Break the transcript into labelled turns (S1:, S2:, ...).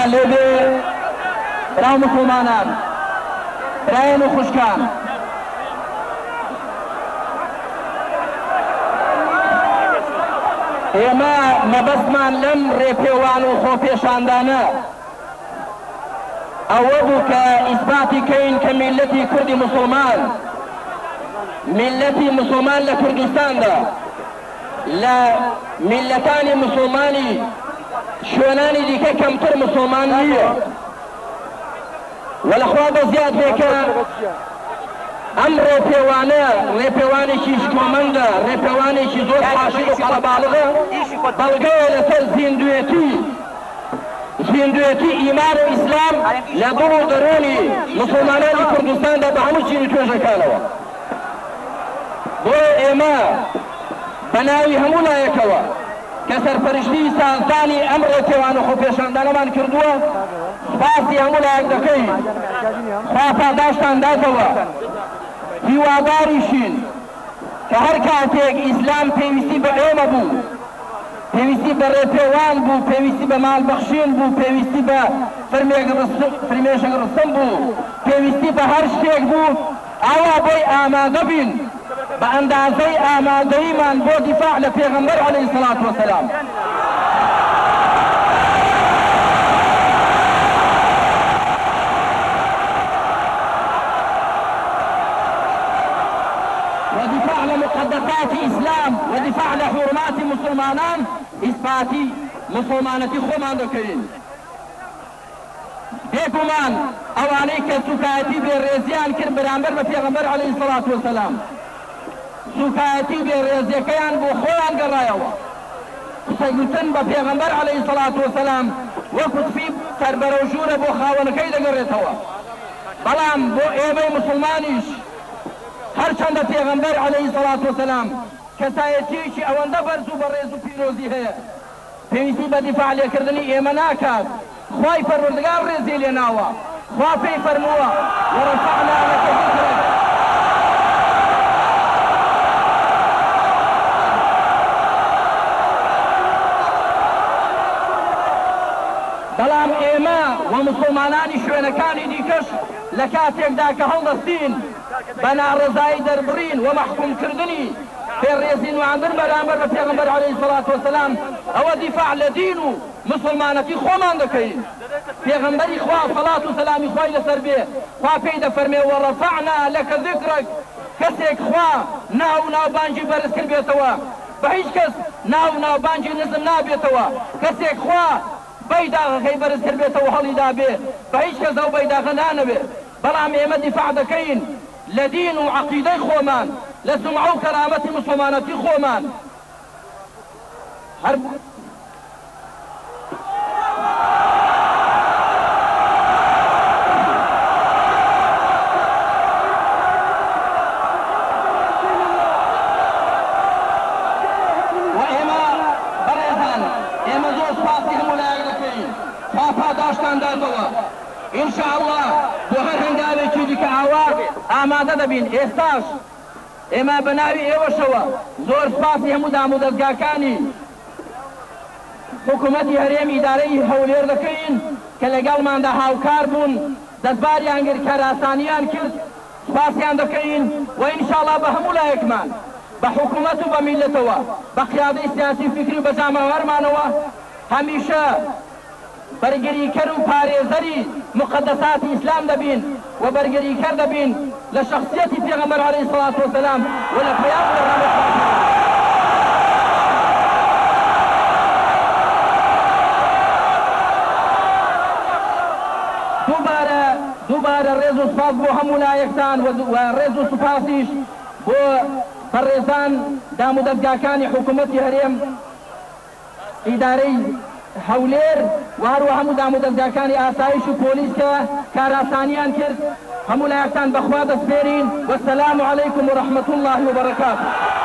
S1: خۆشتان لێبێ براو مسلمانان برایان و خوشکان ئێمە مەبەستمان لەم ڕێپێوان و خۆپێشاندانە ئەوە بوو کە ئیسباتی کەین کە میلەتی کوردی مسلمان میلەتی مسلمان لە کوردستاندا لە میلەتانی مسلمانی شوێنانی دیکە کەمتر مسلمان نییە وەلەخوا بەزیاد بێکە ئەم ڕێپێوانە ڕێپێوانێکی شکۆمەندە ڕێپێوانێکی زۆر خاشی و قەڵەباڵغە بەڵگەیە لەسەر زیندوێتی ئیمان و ئیسلام لە دڵ و دەرۆنی مسلمانانی کوردستاندا بە هەموو چین و توێژەکانەوە بۆیە ئێمە بە ناوی هەموو لایەکەوە کە سەرپەرشتی سازدانی ئەم ڕێپێوان و خۆپێشاندانەمان کردووە سپاسی هەموو لایەک دەکەین خوا پاداشتان داتەوە هیواداریشین کە هەر کاتێک ئیسلام پێویستی بە ئێمە بوو پێویستی بە ڕێپێوان بوو پێویستی بە ماڵبەخشین بوو پێویستی بە فرمێشک ڕستم بوو پێویستی بە هەر شتێک بوو ئاوا بۆی ئامادە بین بە ئەندازەی ئامادەیمان بۆ دیفاع لە پێغەمبەر عەلەیهی سەڵات وەسەلام ودفاع لمقدسات إسلام ودفاع لحرمات مسلمانان إثباتي مسلمانتي خومان دكين بيكمان أوانيك سكايتي بالرزيان كر برامبر بفيغمبر عليه الصلاة والسلام سكايتي بالرزيكيان بخوان قرايوا سيقولتن بفيغمبر عليه الصلاة والسلام وقت في سربروشور بخاون كيدا قريتوا بلام بو ايبي مسلمانيش هرچند پیغمبر علیه الصلاة والسلام کسایتیشی ئەوەندە بەرز و بەڕێز و پیرۆزی هەیە پێویستی بە دیفاع لێکردنی ئێمە ناکات خوای پەروەردگار ڕێزی لێناوە خوا پێی فەرمووە وەرەفەعنا لەکە ذیکرەک بەڵام ئێمە و مسلمانانی شوێنەکانی دیکەش لە کاتێکدا کە هەڵدەستین بە ناڕێزایی دەربڕین و مەحکومکردنی پێڕێزی نواندن بەرامبەر بە پێغەمبەر عەلەیهی سەڵات وەسەلام ئەوە دیفاع لە دین و مسلمانەتی خۆمان دەکەین پێغەمبەری خوا سەڵات و سەلامی خوای لەسەر بێ خوا پێی دەفەرمێ وەڕەفەعنا لەکە ذیکرەک کەسێک خوا ناو ناوبانگی بەرز کرد بێتەوە بە هیچ کەس ناو ناوبانگی نزم نابێتەوە کەسێک خوا بەیداغەکەی بەرز کرد بێتەوە هەڵی دابێ بە هیچ کەس ئەو بەیداغە نانەبێ بەڵام ئێمە دیفاع دەکەین لە دین و عەقیدەی خۆمان لە سمعە و کەرامەتی مسلمانەتی خۆمان هەر و ئێمە بەڕێزان ئێمە زۆر سپاسی هەموو لایەک دەکەین خوا پاداشتان داتەوە ئینشاءالله بۆ هەر هەنگاوێکی دیکە ئاوا ئامادە دەبین ئێستاش ئێمە بە ناوی ئێوەشەوە زۆر سپاسی هەموو دام و دەستگاکانی حکوومەتی هەرێم ئیدارەی هەولێر دەکەین کە لەگەڵماندا هاوکار بوون دەستباریان کرد کاراسانیان کرد سپاسیان دەکەین و ئینشاءالله بە هەموو لایەکمان بە حکوومەت و بە میلەتەوە بە قیادەی سیاسی فکری و بەجامەوەرمانەوە هەمیشە بەرگریکەر و پارێزەری مقدساتی ئیسلام دەبین و بەرگریکەر دەبین لە شەخسیەتی پێغەمبەر عەلەیهی سەڵات وەسەلام و لە پەیام دووبارە ڕێز و سپاس بۆ هەموو لایەکتان و ڕێز و سوپاسیش بۆ بەڕێزان دام و دەستگاکانی حکوومەتی هەرێم ئیدارەی هەولێر و هەروە هەموو دام و دەستگاکانی ئاسایش و پۆلیس کە کاراسانیان کرد هەموو لایەکتان بەخوا دەسپێرین وەسەلام عەلەیکم و ڕەحمەتوڵڵاهی وبەرەکاتوه